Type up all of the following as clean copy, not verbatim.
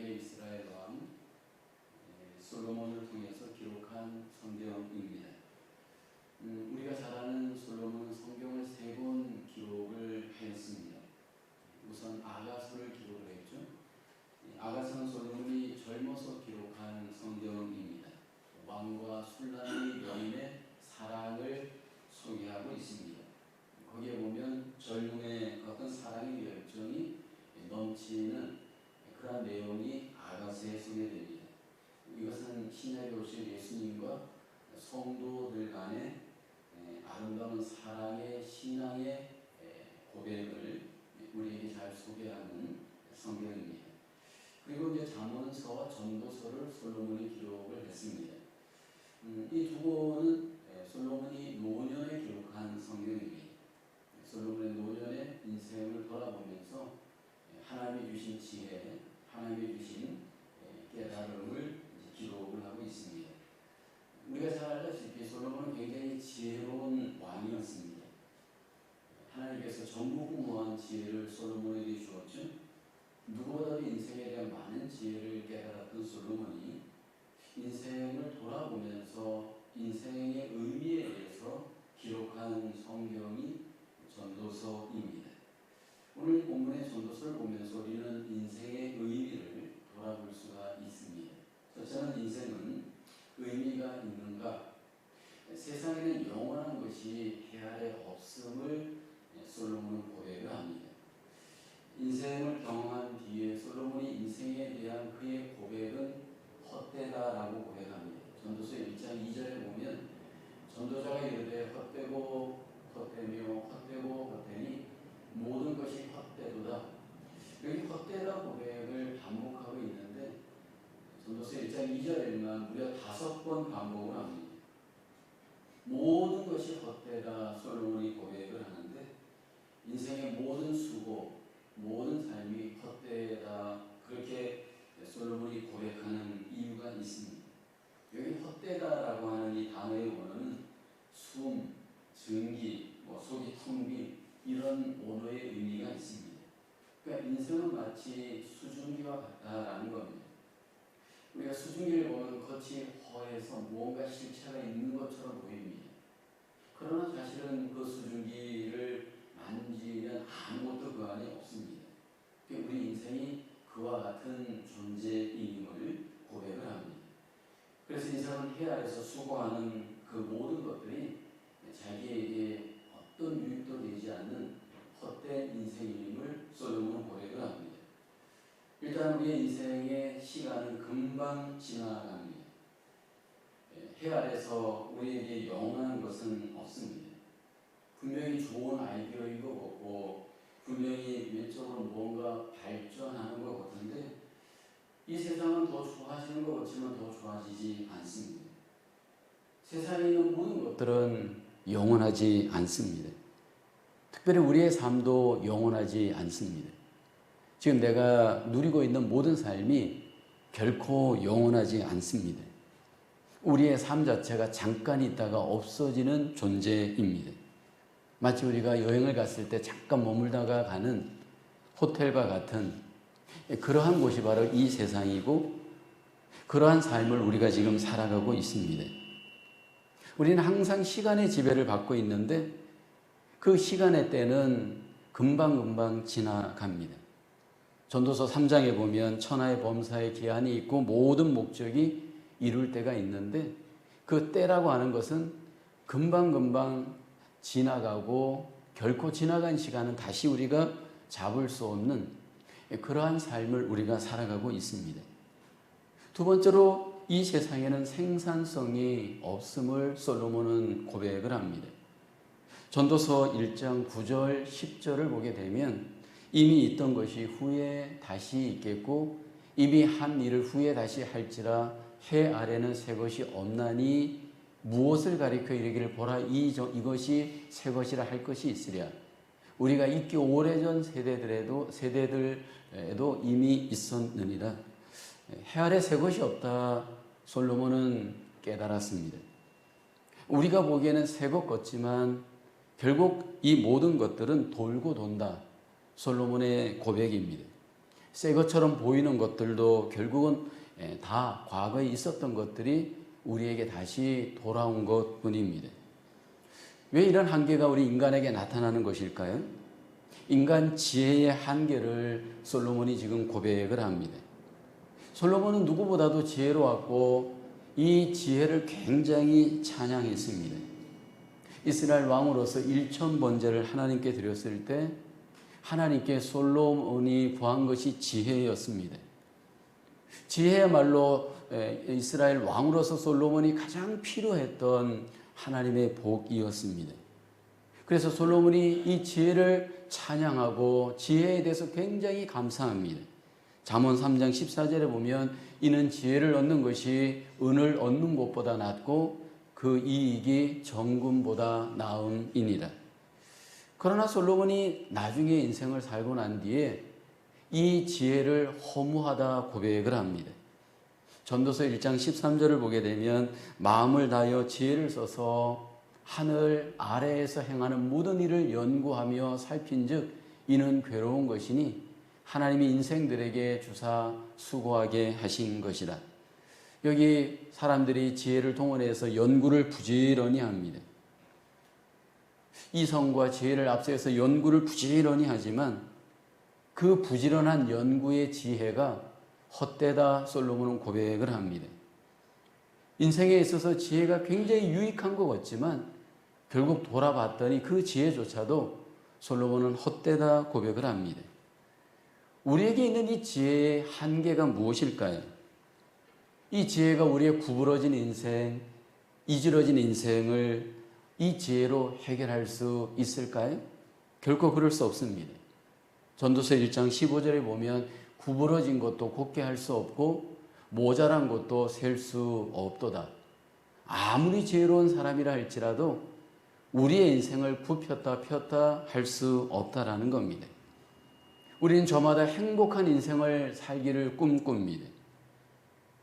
당시의 이스라엘 왕 솔로몬을 통해서 기록한 성경입니다. 우리가 잘 아는 솔로몬은 성경을 3권 기록을 했습니다. 우선 아가서를 기록을 했죠. 아가서는 솔로몬이 젊어서 기록한 성경입니다. 왕과 술람의 여인의 사랑을 소개하고 있습니다. 거기에 보면 젊음의 어떤 사랑의 열정이 넘치는 그런 내용이 아가서에 소개됩니다. 이것은 신약에 오신 예수님과 성도들 간의 아름다운 사랑의 신앙의 고백을 우리에게 잘 소개하는 성경입니다. 그리고 이제 잠언서와 전도서를 솔로몬이 기록을 했습니다. 이 두 권은 솔로몬이 노년에 기록한 성경입니다. 솔로몬의 노년의 인생을 돌아보면서 하나님이 주신 지혜, 하나님이 주신 깨달음을 기록을 하고 있습니다. 우리가 잘 알다시피 솔로몬은 굉장히 지혜로운 왕이었습니다. 하나님께서 전무후무한 지혜를 솔로몬에게 주었죠. 누구보다도 인생에 대한 많은 지혜를 깨달았던 솔로몬이 인생을 돌아보면서 인생의 의미에 대해서 기록한 성경이 전도서입니다. 오늘 본문의 전도서를 보면서 우리는 인생의 의미를 돌아볼 수가 있습니다. 첫째는 인생은 의미가 있는가? 세상에는 영원한 것이 해 아래 없음을 솔로몬은 고백을 합니다. 인생을 경험한 뒤에 솔로몬이 인생에 대한 그의 고백은 헛되다라고 고백합니다. 전도서 1장 2절에 보면 전도자가 이르되 헛되고 헛되며 헛되고 헛되니 모든 것이 헛되도다. 여기 헛되다 고백을 반복하고 있는데 전도서 1장 2절에만 무려 5번 반복을 합니다. 모든 것이 헛되다 솔로몬이 고백을 하는데 인생의 모든 수고, 모든 삶이 헛되다 그렇게 솔로몬이 고백하는 이유가 있습니다. 여기 헛되다라고 하는 이 단어의 원어는 숨, 증기, 속이 텅 빈 이런 언어의 의미가 있습니다. 그러니까 인생은 마치 수증기와 같다라는 겁니다. 우리가 수증기를 보면 겉이 허해서 무언가 실체가 있는 것처럼 보입니다. 그러나 사실은 그 수증기를 만지면 아무것도 그 안에 없습니다. 우리 인생이 그와 같은 존재임을 고백을 합니다. 그래서 인생은 해 아래서 수고하는 그 모든 것들이 자기에게 어떤 유익도 되지 않는 헛된 인생임을 솔로몬은 고백을 합니다. 일단 우리의 인생의 시간은 금방 지나갑니다. 해 아래서 우리에게 영원한 것은 없습니다. 분명히 좋은 아이디어인 것 같고 분명히 외적으로 뭔가 발전하는 것 같은데 이 세상은 더 좋아지는 것 같지만 더 좋아지지 않습니다. 세상에 있는 모든 것들은 영원하지 않습니다. 특별히 우리의 삶도 영원하지 않습니다. 지금 내가 누리고 있는 모든 삶이 결코 영원하지 않습니다. 우리의 삶 자체가 잠깐 있다가 없어지는 존재입니다. 마치 우리가 여행을 갔을 때 잠깐 머물다가 가는 호텔과 같은 그러한 곳이 바로 이 세상이고 그러한 삶을 우리가 지금 살아가고 있습니다. 우리는 항상 시간의 지배를 받고 있는데 그 시간의 때는 금방금방 지나갑니다. 전도서 3장에 보면 천하의 범사의 기한이 있고 모든 목적이 이룰 때가 있는데 그 때라고 하는 것은 금방금방 지나가고 결코 지나간 시간은 다시 우리가 잡을 수 없는 그러한 삶을 우리가 살아가고 있습니다. 두 번째로 이 세상에는 생산성이 없음을 솔로몬은 고백을 합니다. 전도서 1장 9절 10절을 보게 되면 이미 있던 것이 후에 다시 있겠고 이미 한 일을 후에 다시 할지라 해 아래는 새 것이 없나니 무엇을 가리켜 이르기를 보라 이것이 새 것이라 할 것이 있으랴. 우리가 있기 오래전 세대들에도 이미 있었느니라. 해 아래 새 것이 없다 솔로몬은 깨달았습니다. 우리가 보기에는 새 것 같지만 결국 이 모든 것들은 돌고 돈다 솔로몬의 고백입니다. 새 것처럼 보이는 것들도 결국은 다 과거에 있었던 것들이 우리에게 다시 돌아온 것뿐입니다. 왜 이런 한계가 우리 인간에게 나타나는 것일까요? 인간 지혜의 한계를 솔로몬이 지금 고백을 합니다. 솔로몬은 누구보다도 지혜로웠고 이 지혜를 굉장히 찬양했습니다. 이스라엘 왕으로서 1000번제를 하나님께 드렸을 때 하나님께 솔로몬이 구한 것이 지혜였습니다. 지혜야말로 이스라엘 왕으로서 솔로몬이 가장 필요했던 하나님의 복이었습니다. 그래서 솔로몬이 이 지혜를 찬양하고 지혜에 대해서 굉장히 감사합니다. 잠언 3장 14절에 보면 이는 지혜를 얻는 것이 은을 얻는 것보다 낫고 그 이익이 정금보다 나음이니라. 그러나 솔로몬이 나중에 인생을 살고 난 뒤에 이 지혜를 허무하다 고백을 합니다. 전도서 1장 13절을 보게 되면 마음을 다하여 지혜를 써서 하늘 아래에서 행하는 모든 일을 연구하며 살핀즉 이는 괴로운 것이니 하나님이 인생들에게 주사 수고하게 하신 것이라. 여기 사람들이 지혜를 동원해서 연구를 부지런히 합니다. 이성과 지혜를 앞세워서 연구를 부지런히 하지만 그 부지런한 연구의 지혜가 헛되다 솔로몬은 고백을 합니다. 인생에 있어서 지혜가 굉장히 유익한 것 같지만 결국 돌아봤더니 그 지혜조차도 솔로몬은 헛되다 고백을 합니다. 우리에게 있는 이 지혜의 한계가 무엇일까요? 이 지혜가 우리의 구부러진 인생, 이지러진 인생을 이 지혜로 해결할 수 있을까요? 결코 그럴 수 없습니다. 전도서 1장 15절에 보면 구부러진 것도 곧게 할 수 없고 모자란 것도 셀 수 없도다. 아무리 지혜로운 사람이라 할지라도 우리의 인생을 굽혔다 폈다 할 수 없다라는 겁니다. 우리는 저마다 행복한 인생을 살기를 꿈꿉니다.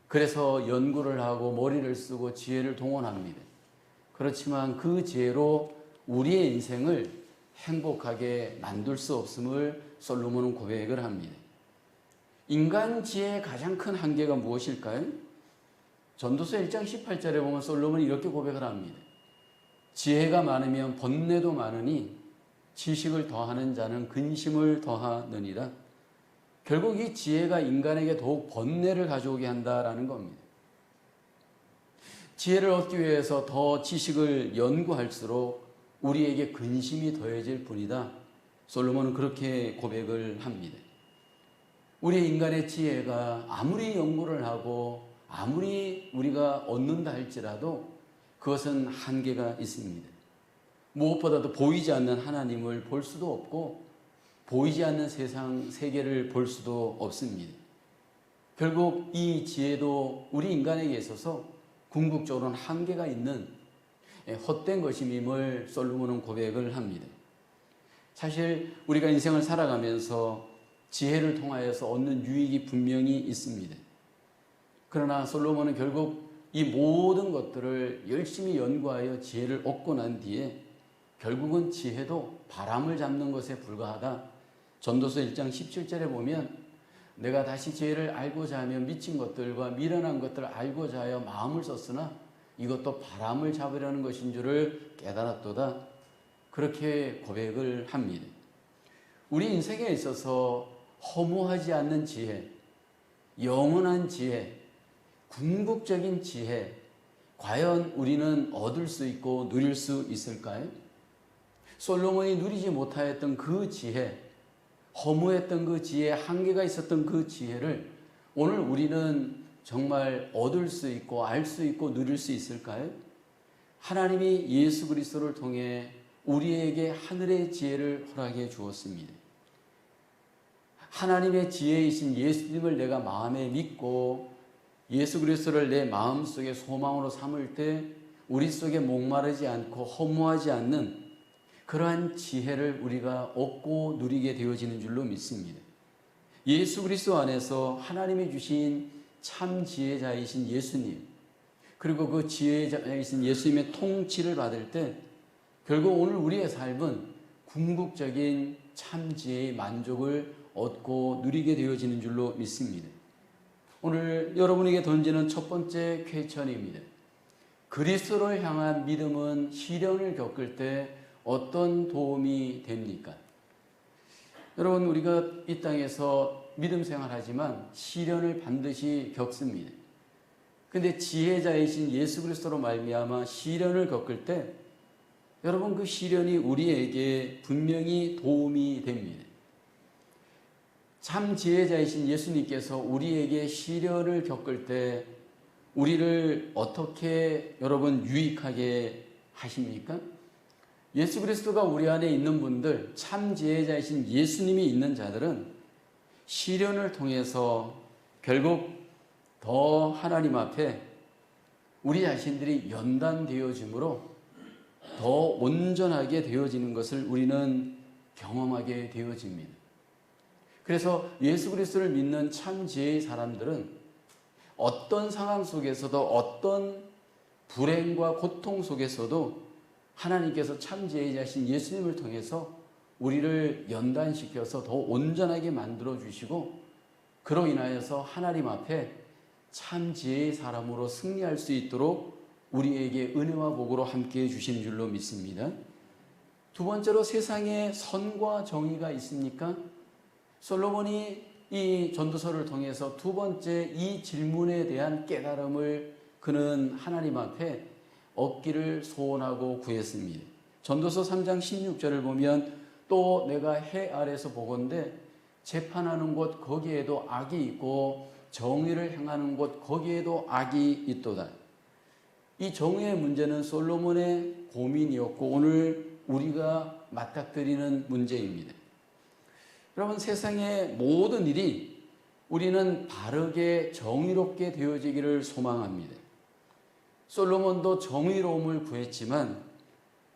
그래서 연구를 하고 머리를 쓰고 지혜를 동원합니다. 그렇지만 그 지혜로 우리의 인생을 행복하게 만들 수 없음을 솔로몬은 고백을 합니다. 인간 지혜의 가장 큰 한계가 무엇일까요? 전도서 1장 18절에 보면 솔로몬이 이렇게 고백을 합니다. 지혜가 많으면 번뇌도 많으니 지식을 더하는 자는 근심을 더하느니라. 결국 이 지혜가 인간에게 더욱 번뇌를 가져오게 한다라는 겁니다. 지혜를 얻기 위해서 더 지식을 연구할수록 우리에게 근심이 더해질 뿐이다. 솔로몬은 그렇게 고백을 합니다. 우리 인간의 지혜가 아무리 연구를 하고 아무리 우리가 얻는다 할지라도 그것은 한계가 있습니다. 무엇보다도 보이지 않는 하나님을 볼 수도 없고 보이지 않는 세상 세계를 볼 수도 없습니다. 결국 이 지혜도 우리 인간에게 있어서 궁극적으로는 한계가 있는 헛된 것임을 솔로몬은 고백을 합니다. 사실 우리가 인생을 살아가면서 지혜를 통하여서 얻는 유익이 분명히 있습니다. 그러나 솔로몬은 결국 이 모든 것들을 열심히 연구하여 지혜를 얻고 난 뒤에 결국은 지혜도 바람을 잡는 것에 불과하다. 전도서 1장 17절에 보면 내가 다시 지혜를 알고자 하며 미친 것들과 미련한 것들을 알고자 하여 마음을 썼으나 이것도 바람을 잡으려는 것인 줄을 깨달았도다. 그렇게 고백을 합니다. 우리 인생에 있어서 허무하지 않는 지혜, 영원한 지혜, 궁극적인 지혜, 과연 우리는 얻을 수 있고 누릴 수 있을까요? 솔로몬이 누리지 못하였던 그 지혜, 허무했던 그 지혜, 한계가 있었던 그 지혜를 오늘 우리는 정말 얻을 수 있고 알 수 있고 누릴 수 있을까요? 하나님이 예수 그리스도를 통해 우리에게 하늘의 지혜를 허락해 주었습니다. 하나님의 지혜이신 예수님을 내가 마음에 믿고 예수 그리스도를 내 마음속에 소망으로 삼을 때 우리 속에 목마르지 않고 허무하지 않는 그러한 지혜를 우리가 얻고 누리게 되어지는 줄로 믿습니다. 예수 그리스도 안에서 하나님이 주신 참 지혜자이신 예수님, 그리고 그 지혜자이신 예수님의 통치를 받을 때 결국 오늘 우리의 삶은 궁극적인 참 지혜의 만족을 얻고 누리게 되어지는 줄로 믿습니다. 오늘 여러분에게 던지는 첫 번째 퀘스천입니다. 그리스도를 향한 믿음은 시련을 겪을 때 어떤 도움이 됩니까? 여러분, 우리가 이 땅에서 믿음 생활하지만 시련을 반드시 겪습니다. 근데 지혜자이신 예수 그리스도로 말미암아 시련을 겪을 때 여러분, 그 시련이 우리에게 분명히 도움이 됩니다. 참 지혜자이신 예수님께서 우리에게 시련을 겪을 때 우리를 어떻게 여러분 유익하게 하십니까? 예수 그리스도가 우리 안에 있는 분들, 참 지혜자이신 예수님이 있는 자들은 시련을 통해서 결국 더 하나님 앞에 우리 자신들이 연단되어짐으로 더 온전하게 되어지는 것을 우리는 경험하게 되어집니다. 그래서 예수 그리스도를 믿는 참 지혜의 사람들은 어떤 상황 속에서도 어떤 불행과 고통 속에서도 하나님께서 참 지혜자신 예수님을 통해서 우리를 연단시켜서 더 온전하게 만들어 주시고 그로 인하여서 하나님 앞에 참 지혜의 사람으로 승리할 수 있도록 우리에게 은혜와 복으로 함께해 주시는 줄로 믿습니다. 두 번째로, 세상에 선과 정의가 있습니까? 솔로몬이 이 전도서를 통해서 두 번째 이 질문에 대한 깨달음을 그는 하나님 앞에 얻기를 소원하고 구했습니다. 전도서 3장 16절을 보면 또 내가 해 아래서 보건대 재판하는 곳 거기에도 악이 있고 정의를 행하는 곳 거기에도 악이 있도다. 이 정의의 문제는 솔로몬의 고민이었고 오늘 우리가 맞닥뜨리는 문제입니다. 여러분, 세상의 모든 일이 우리는 바르게 정의롭게 되어지기를 소망합니다. 솔로몬도 정의로움을 구했지만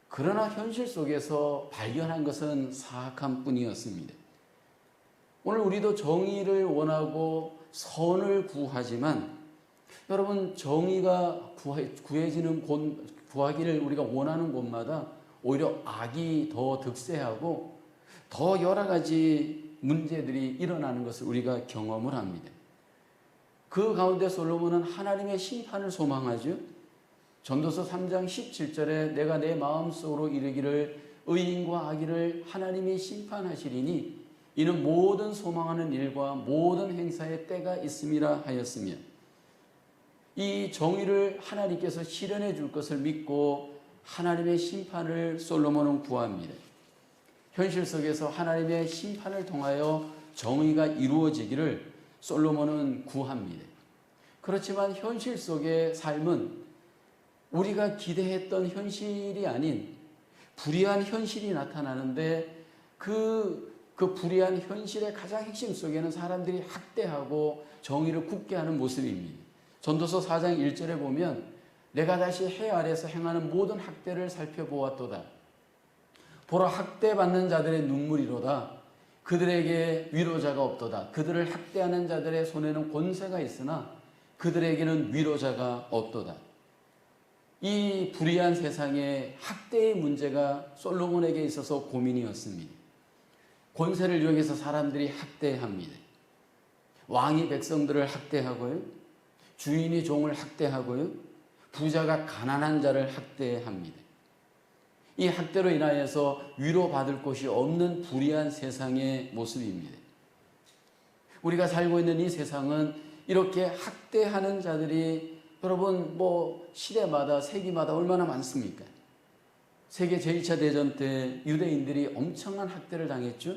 그러나 현실 속에서 발견한 것은 사악한 뿐이었습니다. 오늘 우리도 정의를 원하고 선을 구하지만 여러분, 정의가 구하기를 우리가 원하는 곳마다 오히려 악이 더 득세하고 더 여러 가지 문제들이 일어나는 것을 우리가 경험을 합니다. 그 가운데 솔로몬은 하나님의 심판을 소망하죠. 전도서 3장 17절에 내가 내 마음속으로 이르기를 의인과 악인을 하나님이 심판하시리니 이는 모든 소망하는 일과 모든 행사의 때가 있음이라 하였으며, 이 정의를 하나님께서 실현해 줄 것을 믿고 하나님의 심판을 솔로몬은 구합니다. 현실 속에서 하나님의 심판을 통하여 정의가 이루어지기를 솔로몬은 구합니다. 그렇지만 현실 속의 삶은 우리가 기대했던 현실이 아닌 불의한 현실이 나타나는데 그 불의한 현실의 가장 핵심 속에는 사람들이 학대하고 정의를 굽게 하는 모습입니다. 전도서 4장 1절에 보면 내가 다시 해 아래서 행하는 모든 학대를 살펴보았도다. 보라, 학대받는 자들의 눈물이로다. 그들에게 위로자가 없도다. 그들을 학대하는 자들의 손에는 권세가 있으나 그들에게는 위로자가 없도다. 이 불의한 세상에 학대의 문제가 솔로몬에게 있어서 고민이었습니다. 권세를 이용해서 사람들이 학대합니다. 왕이 백성들을 학대하고요. 주인이 종을 학대하고요. 부자가 가난한 자를 학대합니다. 이 학대로 인하여서 위로받을 곳이 없는 불의한 세상의 모습입니다. 우리가 살고 있는 이 세상은 이렇게 학대하는 자들이 여러분 시대마다 세기마다 얼마나 많습니까? 세계 제1차 대전 때 유대인들이 엄청난 학대를 당했죠.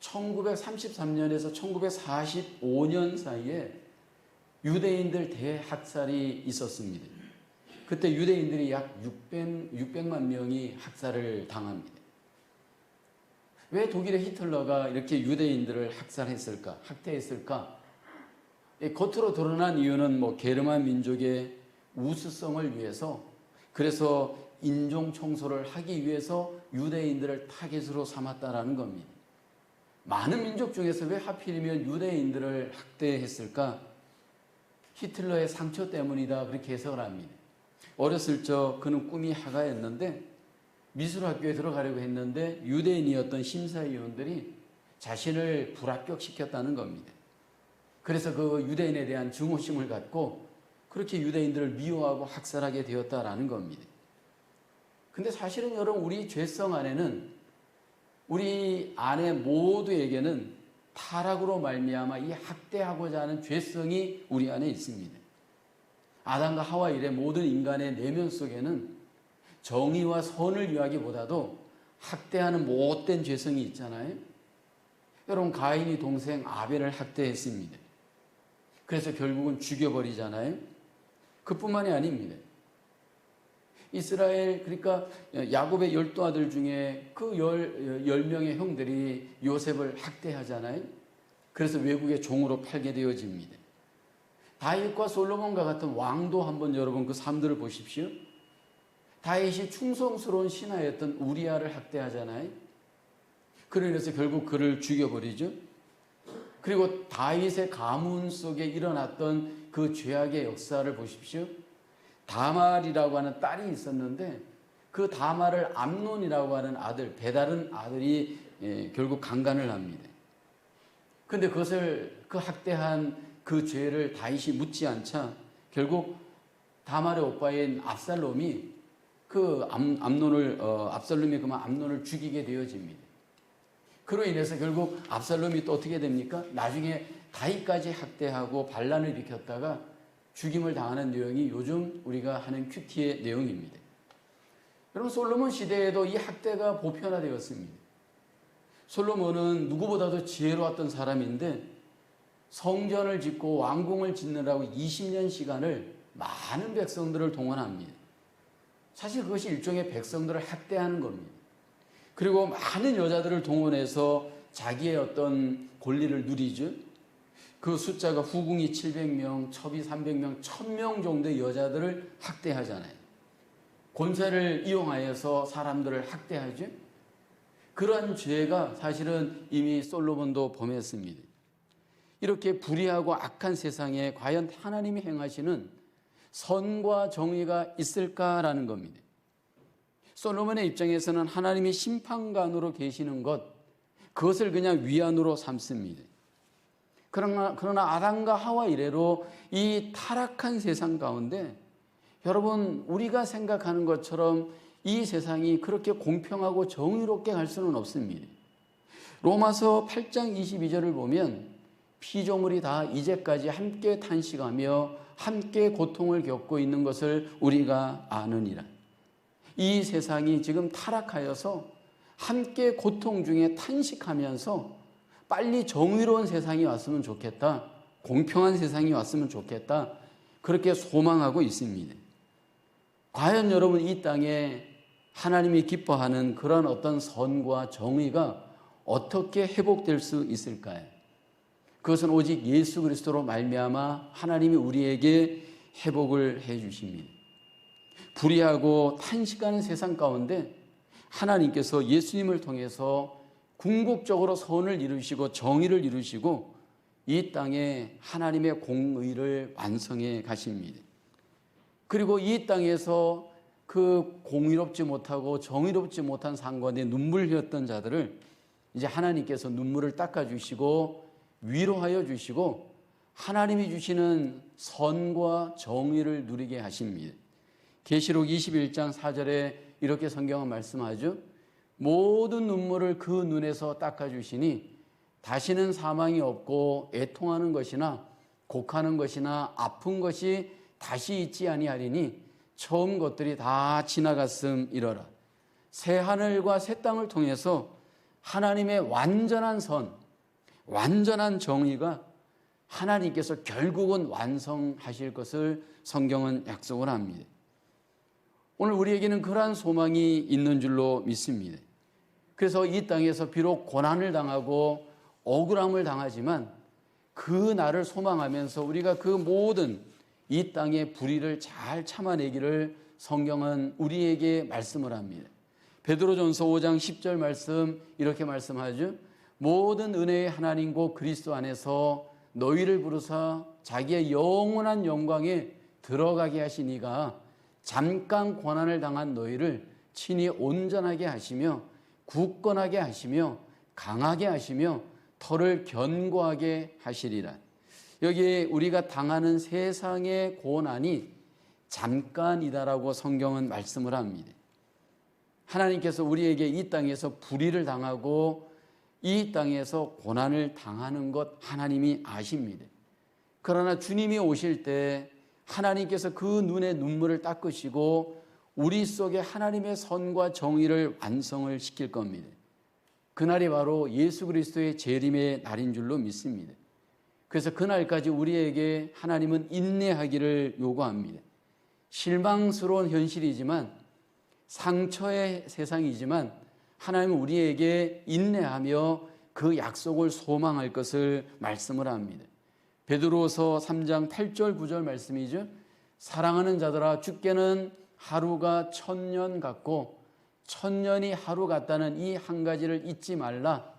1933년에서 1945년 사이에 유대인들 대학살이 있었습니다. 그때 유대인들이 약 600만 명이 학살을 당합니다. 왜 독일의 히틀러가 이렇게 유대인들을 학살했을까? 학대했을까? 겉으로 드러난 이유는 게르만 민족의 우수성을 위해서, 그래서 인종 청소를 하기 위해서 유대인들을 타겟으로 삼았다라는 겁니다. 많은 민족 중에서 왜 하필이면 유대인들을 학대했을까? 히틀러의 상처 때문이다, 그렇게 해석을 합니다. 어렸을 적 그는 꿈이 화가였는데 미술학교에 들어가려고 했는데 유대인이었던 심사위원들이 자신을 불합격시켰다는 겁니다. 그래서 그 유대인에 대한 증오심을 갖고 그렇게 유대인들을 미워하고 학살하게 되었다라는 겁니다. 근데 사실은 여러분, 우리 죄성 안에는, 우리 안에 모두에게는 타락으로 말미암아 이 학대하고자 하는 죄성이 우리 안에 있습니다. 아담과 하와 이래 모든 인간의 내면 속에는 정의와 선을 위하기보다도 학대하는 못된 죄성이 있잖아요. 여러분, 가인이 동생 아벨을 학대했습니다. 그래서 결국은 죽여버리잖아요. 그뿐만이 아닙니다. 이스라엘, 그러니까 야곱의 12아들 중에 그 10명의 형들이 요셉을 학대하잖아요. 그래서 외국의 종으로 팔게 되어집니다. 다윗과 솔로몬과 같은 왕도 한번 여러분 그 삶들을 보십시오. 다윗이 충성스러운 신하였던 우리아를 학대하잖아요. 그로 인해서 결국 그를 죽여버리죠. 그리고 다윗의 가문 속에 일어났던 그 죄악의 역사를 보십시오. 다말이라고 하는 딸이 있었는데 그 다말을 암논이라고 하는 아들, 배다른 아들이 결국 강간을 합니다. 그런데 그것을, 그 학대한 그 죄를 다윗이 묻지 않자 결국 다말의 오빠인 압살롬이 압살롬이 그만 암논을 죽이게 되어집니다. 그로 인해서 결국 압살롬이 또 어떻게 됩니까? 나중에 다윗까지 학대하고 반란을 일으켰다가 죽임을 당하는 내용이 요즘 우리가 하는 큐티의 내용입니다. 여러분, 솔로몬 시대에도 이 학대가 보편화되었습니다. 솔로몬은 누구보다도 지혜로웠던 사람인데 성전을 짓고 왕궁을 짓느라고 20년 시간을 많은 백성들을 동원합니다. 사실 그것이 일종의 백성들을 학대하는 겁니다. 그리고 많은 여자들을 동원해서 자기의 어떤 권리를 누리죠. 그 숫자가 후궁이 700명, 첩이 300명, 1000명 정도의 여자들을 학대하잖아요. 권세를 이용하여서 사람들을 학대하죠. 그러한 죄가 사실은 이미 솔로몬도 범했습니다. 이렇게 불의하고 악한 세상에 과연 하나님이 행하시는 선과 정의가 있을까라는 겁니다. 솔로몬의 입장에서는 하나님이 심판관으로 계시는 것, 그것을 그냥 위안으로 삼습니다. 그러나 아담과 하와 이래로 이 타락한 세상 가운데 여러분, 우리가 생각하는 것처럼 이 세상이 그렇게 공평하고 정의롭게 갈 수는 없습니다. 로마서 8장 22절을 보면 피조물이 다 이제까지 함께 탄식하며 함께 고통을 겪고 있는 것을 우리가 아느니라. 이 세상이 지금 타락하여서 함께 고통 중에 탄식하면서 빨리 정의로운 세상이 왔으면 좋겠다, 공평한 세상이 왔으면 좋겠다, 그렇게 소망하고 있습니다. 과연 여러분, 이 땅에 하나님이 기뻐하는 그런 어떤 선과 정의가 어떻게 회복될 수 있을까요? 그것은 오직 예수 그리스도로 말미암아 하나님이 우리에게 회복을 해 주십니다. 불의하고 탄식하는 세상 가운데 하나님께서 예수님을 통해서 궁극적으로 선을 이루시고 정의를 이루시고 이 땅에 하나님의 공의를 완성해 가십니다. 그리고 이 땅에서 그 공의롭지 못하고 정의롭지 못한 삶 가운데 눈물 흘렸던 자들을 이제 하나님께서 눈물을 닦아주시고 위로하여 주시고 하나님이 주시는 선과 정의를 누리게 하십니다. 계시록 21장 4절에 이렇게 성경은 말씀하죠. 모든 눈물을 그 눈에서 닦아주시니 다시는 사망이 없고 애통하는 것이나 곡하는 것이나 아픈 것이 다시 있지 아니하리니 처음 것들이 다 지나갔음이러라. 새 하늘과 새 땅을 통해서 하나님의 완전한 선, 완전한 정의가 하나님께서 결국은 완성하실 것을 성경은 약속을 합니다. 오늘 우리에게는 그러한 소망이 있는 줄로 믿습니다. 그래서 이 땅에서 비록 고난을 당하고 억울함을 당하지만 그 날을 소망하면서 우리가 그 모든 이 땅의 불의를 잘 참아내기를 성경은 우리에게 말씀을 합니다. 베드로전서 5장 10절 말씀 이렇게 말씀하죠. 모든 은혜의 하나님 곧 그리스도 안에서 너희를 부르사 자기의 영원한 영광에 들어가게 하신 이가 잠깐 고난을 당한 너희를 친히 온전하게 하시며 굳건하게 하시며 강하게 하시며 터를 견고하게 하시리라. 여기에 우리가 당하는 세상의 고난이 잠깐이다라고 성경은 말씀을 합니다. 하나님께서 우리에게 이 땅에서 불의를 당하고 이 땅에서 고난을 당하는 것 하나님이 아십니다. 그러나 주님이 오실 때 하나님께서 그 눈에 눈물을 닦으시고 우리 속에 하나님의 선과 정의를 완성을 시킬 겁니다. 그날이 바로 예수 그리스도의 재림의 날인 줄로 믿습니다. 그래서 그날까지 우리에게 하나님은 인내하기를 요구합니다. 실망스러운 현실이지만 상처의 세상이지만 하나님은 우리에게 인내하며 그 약속을 소망할 것을 말씀을 합니다. 베드로서 3장 8절 9절 말씀이죠. 사랑하는 자들아 주께는 하루가 1000년 같고 1000년이 하루 같다는 이 한 가지를 잊지 말라.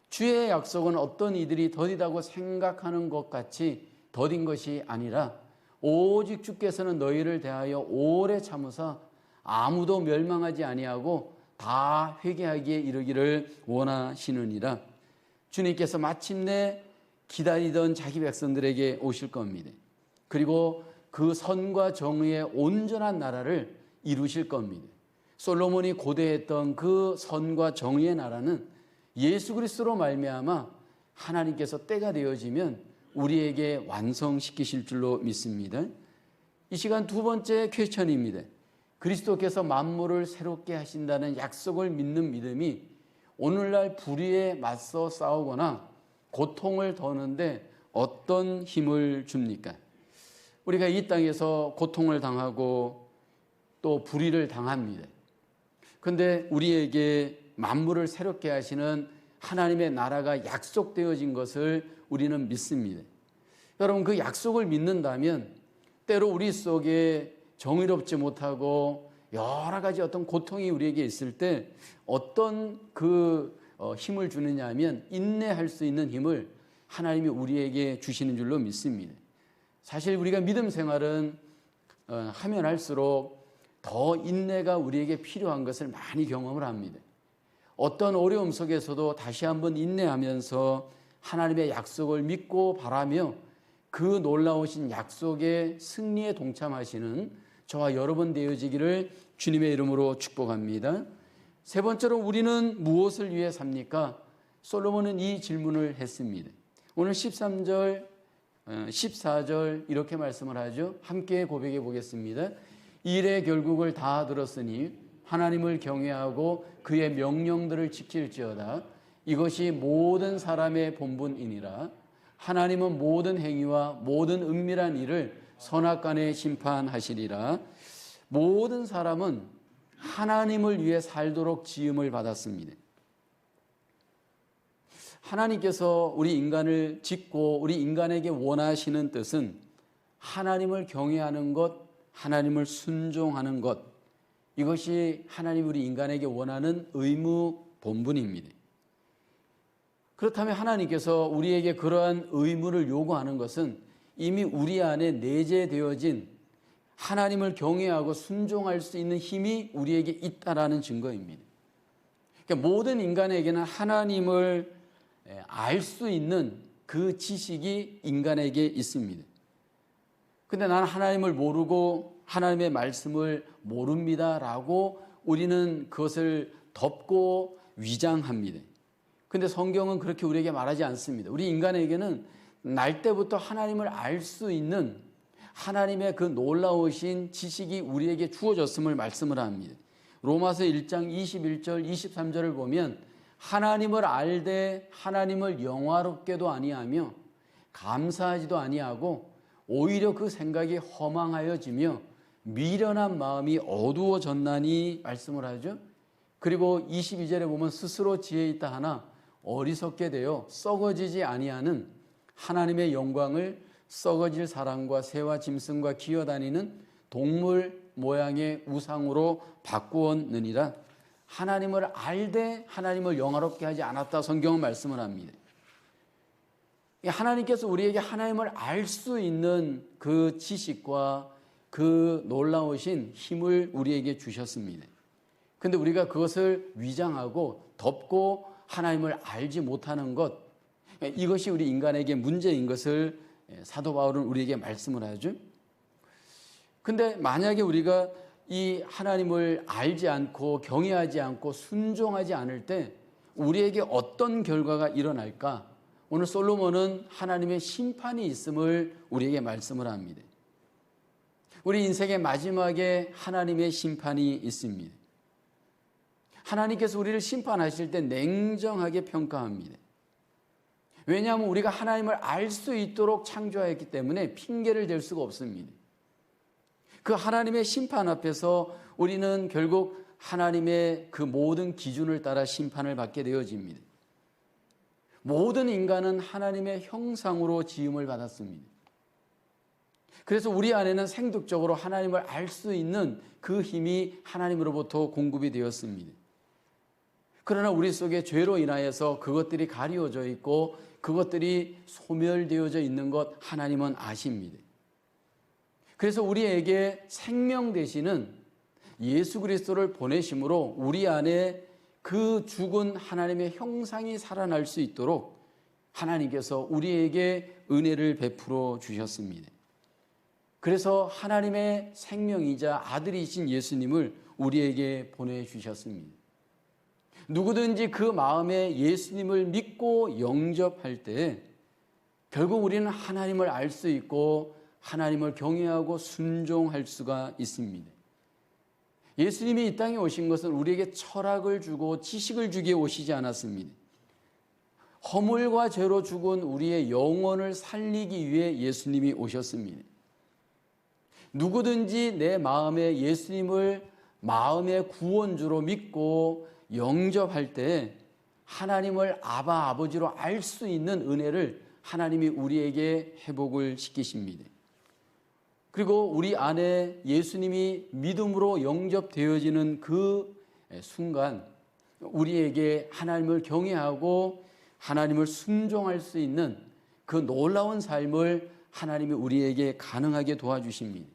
주의 약속은 어떤 이들이 더디다고 생각하는 것 같이 더딘 것이 아니라 오직 주께서는 너희를 대하여 오래 참으사 아무도 멸망하지 아니하고 다 회개하기에 이르기를 원하시느니라. 주님께서 마침내 기다리던 자기 백성들에게 오실 겁니다. 그리고 그 선과 정의의 온전한 나라를 이루실 겁니다. 솔로몬이 고대했던 그 선과 정의의 나라는 예수 그리스도로 말미암아 하나님께서 때가 되어지면 우리에게 완성시키실 줄로 믿습니다. 이 시간 두 번째 퀘스천입니다. 그리스도께서 만물을 새롭게 하신다는 약속을 믿는 믿음이 오늘날 불의에 맞서 싸우거나 고통을 더는데 어떤 힘을 줍니까? 우리가 이 땅에서 고통을 당하고 또 불의를 당합니다. 그런데 우리에게 만물을 새롭게 하시는 하나님의 나라가 약속되어진 것을 우리는 믿습니다. 여러분, 그 약속을 믿는다면 때로 우리 속에 정의롭지 못하고 여러 가지 어떤 고통이 우리에게 있을 때 어떤 힘을 주느냐 하면 인내할 수 있는 힘을 하나님이 우리에게 주시는 줄로 믿습니다. 사실 우리가 믿음 생활은 하면 할수록 더 인내가 우리에게 필요한 것을 많이 경험을 합니다. 어떤 어려움 속에서도 다시 한번 인내하면서 하나님의 약속을 믿고 바라며 그 놀라우신 약속의 승리에 동참하시는 저와 여러분 되어지기를 주님의 이름으로 축복합니다. 세 번째로 우리는 무엇을 위해 삽니까? 솔로몬은 이 질문을 했습니다. 오늘 13절, 14절 이렇게 말씀을 하죠. 함께 고백해 보겠습니다. 일의 결국을 다 들었으니 하나님을 경외하고 그의 명령들을 지킬지어다. 이것이 모든 사람의 본분이니라. 하나님은 모든 행위와 모든 은밀한 일을 선악간에 심판하시리라. 모든 사람은 하나님을 위해 살도록 지음을 받았습니다. 하나님께서 우리 인간을 짓고 우리 인간에게 원하시는 뜻은 하나님을 경외하는 것, 하나님을 순종하는 것, 이것이 하나님 우리 인간에게 원하는 의무 본분입니다. 그렇다면 하나님께서 우리에게 그러한 의무를 요구하는 것은 이미 우리 안에 내재되어진 하나님을 경외하고 순종할 수 있는 힘이 우리에게 있다라는 증거입니다. 그러니까 모든 인간에게는 하나님을 알 수 있는 그 지식이 인간에게 있습니다. 근데 나는 하나님을 모르고 하나님의 말씀을 모릅니다라고 우리는 그것을 덮고 위장합니다. 근데 성경은 그렇게 우리에게 말하지 않습니다. 우리 인간에게는 날 때부터 하나님을 알 수 있는 하나님의 그 놀라우신 지식이 우리에게 주어졌음을 말씀을 합니다. 로마서 1장 21절 23절을 보면 하나님을 알되 하나님을 영화롭게도 아니하며 감사하지도 아니하고 오히려 그 생각이 허망하여지며 미련한 마음이 어두워졌나니 말씀을 하죠. 그리고 22절에 보면 스스로 지혜 있다 하나 어리석게 되어 썩어지지 아니하는 하나님의 영광을 썩어질 사람과 새와 짐승과 기어다니는 동물 모양의 우상으로 바꾸었느니라. 하나님을 알되 하나님을 영화롭게 하지 않았다 성경은 말씀을 합니다. 하나님께서 우리에게 하나님을 알 수 있는 그 지식과 그 놀라우신 힘을 우리에게 주셨습니다. 그런데 우리가 그것을 위장하고 덮고 하나님을 알지 못하는 것, 이것이 우리 인간에게 문제인 것을 사도 바울은 우리에게 말씀을 하죠. 근데 만약에 우리가 이 하나님을 알지 않고 경외하지 않고 순종하지 않을 때 우리에게 어떤 결과가 일어날까? 오늘 솔로몬은 하나님의 심판이 있음을 우리에게 말씀을 합니다. 우리 인생의 마지막에 하나님의 심판이 있습니다. 하나님께서 우리를 심판하실 때 냉정하게 평가합니다. 왜냐하면 우리가 하나님을 알 수 있도록 창조하였기 때문에 핑계를 댈 수가 없습니다. 그 하나님의 심판 앞에서 우리는 결국 하나님의 그 모든 기준을 따라 심판을 받게 되어집니다. 모든 인간은 하나님의 형상으로 지음을 받았습니다. 그래서 우리 안에는 생득적으로 하나님을 알 수 있는 그 힘이 하나님으로부터 공급이 되었습니다. 그러나 우리 속에 죄로 인하여서 그것들이 가리워져 있고 그것들이 소멸되어져 있는 것 하나님은 아십니다. 그래서 우리에게 생명 되시는 예수 그리스도를 보내심으로 우리 안에 그 죽은 하나님의 형상이 살아날 수 있도록 하나님께서 우리에게 은혜를 베풀어 주셨습니다. 그래서 하나님의 생명이자 아들이신 예수님을 우리에게 보내주셨습니다. 누구든지 그 마음에 예수님을 믿고 영접할 때 결국 우리는 하나님을 알 수 있고 하나님을 경외하고 순종할 수가 있습니다. 예수님이 이 땅에 오신 것은 우리에게 철학을 주고 지식을 주기에 오시지 않았습니다. 허물과 죄로 죽은 우리의 영혼을 살리기 위해 예수님이 오셨습니다. 누구든지 내 마음에 예수님을 마음의 구원주로 믿고 영접할 때 하나님을 아바 아버지로 알 수 있는 은혜를 하나님이 우리에게 회복을 시키십니다. 그리고 우리 안에 예수님이 믿음으로 영접되어지는 그 순간 우리에게 하나님을 경외하고 하나님을 순종할 수 있는 그 놀라운 삶을 하나님이 우리에게 가능하게 도와주십니다.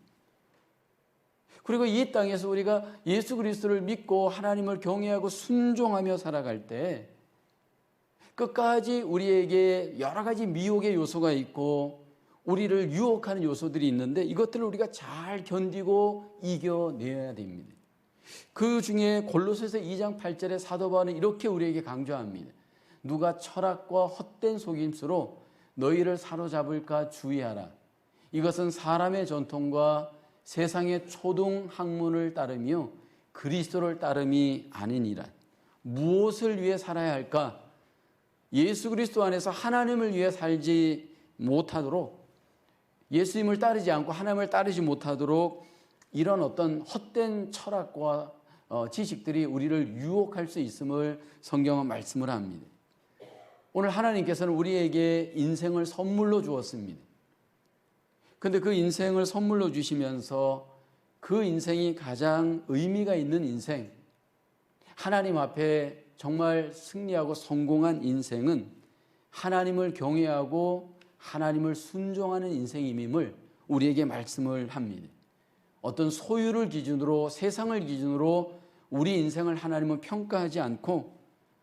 그리고 이 땅에서 우리가 예수 그리스도를 믿고 하나님을 경외하고 순종하며 살아갈 때 끝까지 우리에게 여러 가지 미혹의 요소가 있고 우리를 유혹하는 요소들이 있는데 이것들을 우리가 잘 견디고 이겨내야 됩니다. 그 중에 골로새서 2장 8절에 사도 바울은 이렇게 우리에게 강조합니다. 누가 철학과 헛된 속임수로 너희를 사로잡을까 주의하라. 이것은 사람의 전통과 세상의 초등 학문을 따르며 그리스도를 따름이 아니니라. 무엇을 위해 살아야 할까? 예수 그리스도 안에서 하나님을 위해 살지 못하도록 예수님을 따르지 않고 하나님을 따르지 못하도록 이런 어떤 헛된 철학과 지식들이 우리를 유혹할 수 있음을 성경은 말씀을 합니다. 오늘 하나님께서는 우리에게 인생을 선물로 주었습니다. 근데 그 인생을 선물로 주시면서 그 인생이 가장 의미가 있는 인생, 하나님 앞에 정말 승리하고 성공한 인생은 하나님을 경외하고 하나님을 순종하는 인생임을 우리에게 말씀을 합니다. 어떤 소유를 기준으로 세상을 기준으로 우리 인생을 하나님은 평가하지 않고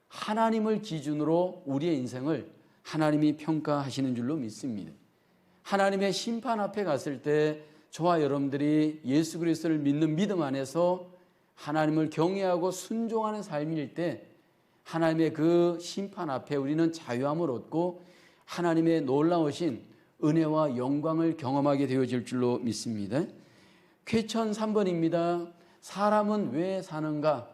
하나님을 기준으로 우리의 인생을 하나님이 평가하시는 줄로 믿습니다. 하나님의 심판 앞에 갔을 때 저와 여러분들이 예수 그리스도를 믿는 믿음 안에서 하나님을 경외하고 순종하는 삶일 때 하나님의 그 심판 앞에 우리는 자유함을 얻고 하나님의 놀라우신 은혜와 영광을 경험하게 되어질 줄로 믿습니다. 쾌천 3번입니다. 사람은 왜 사는가?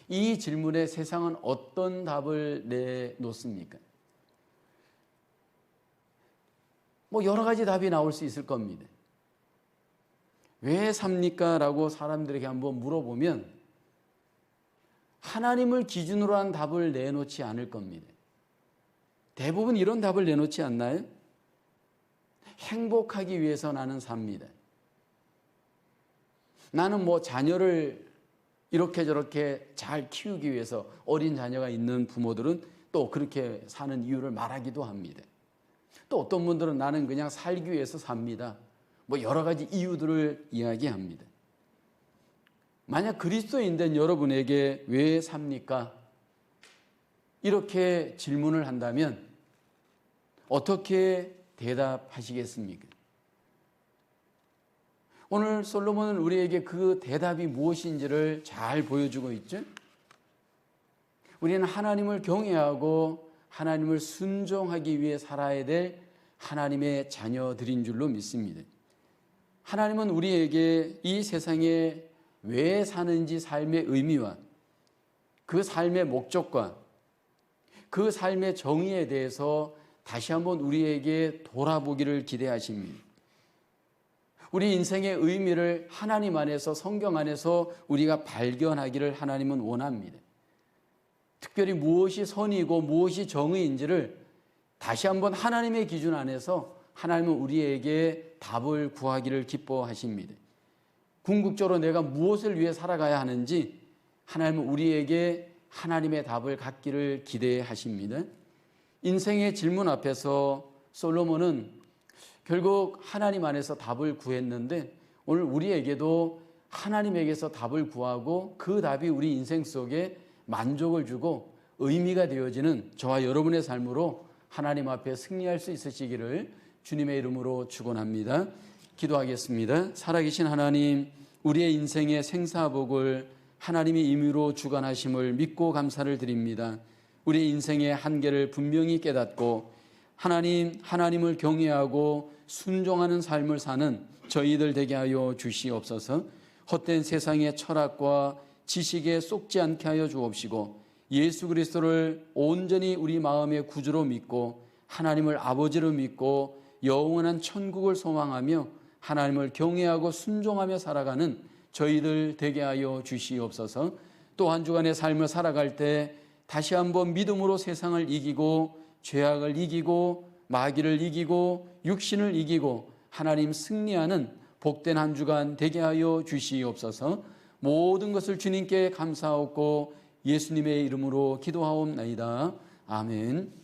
이 질문에 세상은 어떤 답을 내놓습니까? 여러 가지 답이 나올 수 있을 겁니다. 왜 삽니까? 라고 사람들에게 한번 물어보면 하나님을 기준으로 한 답을 내놓지 않을 겁니다. 대부분 이런 답을 내놓지 않나요? 행복하기 위해서 나는 삽니다. 나는 자녀를 이렇게 저렇게 잘 키우기 위해서 어린 자녀가 있는 부모들은 또 그렇게 사는 이유를 말하기도 합니다. 또 어떤 분들은 나는 그냥 살기 위해서 삽니다. 여러 가지 이유들을 이야기합니다. 만약 그리스도인 된 여러분에게 왜 삽니까? 이렇게 질문을 한다면 어떻게 대답하시겠습니까? 오늘 솔로몬은 우리에게 그 대답이 무엇인지를 잘 보여주고 있죠. 우리는 하나님을 경외하고 하나님을 순종하기 위해 살아야 될 하나님의 자녀들인 줄로 믿습니다. 하나님은 우리에게 이 세상에 왜 사는지 삶의 의미와 그 삶의 목적과 그 삶의 정의에 대해서 다시 한번 우리에게 돌아보기를 기대하십니다. 우리 인생의 의미를 하나님 안에서, 성경 안에서 우리가 발견하기를 하나님은 원합니다. 특별히 무엇이 선이고 무엇이 정의인지를 다시 한번 하나님의 기준 안에서 하나님은 우리에게 답을 구하기를 기뻐하십니다. 궁극적으로 내가 무엇을 위해 살아가야 하는지 하나님은 우리에게 하나님의 답을 갖기를 기대하십니다. 인생의 질문 앞에서 솔로몬은 결국 하나님 안에서 답을 구했는데 오늘 우리에게도 하나님에게서 답을 구하고 그 답이 우리 인생 속에 만족을 주고 의미가 되어지는 저와 여러분의 삶으로 하나님 앞에 승리할 수 있으시기를 주님의 이름으로 축원합니다. 기도하겠습니다. 살아계신 하나님, 우리의 인생의 생사복을 하나님의 임의로 주관하심을 믿고 감사를 드립니다. 우리의 인생의 한계를 분명히 깨닫고 하나님을 경외하고 순종하는 삶을 사는 저희들 되게 하여 주시옵소서. 헛된 세상의 철학과 지식에 쏙지 않게 하여 주옵시고 예수 그리스도를 온전히 우리 마음의 구주로 믿고 하나님을 아버지로 믿고 영원한 천국을 소망하며 하나님을 경외하고 순종하며 살아가는 저희들 되게 하여 주시옵소서. 또 한 주간의 삶을 살아갈 때 다시 한번 믿음으로 세상을 이기고 죄악을 이기고 마귀를 이기고 육신을 이기고 하나님 승리하는 복된 한 주간 되게 하여 주시옵소서. 모든 것을 주님께 감사하고 예수님의 이름으로 기도하옵나이다. 아멘.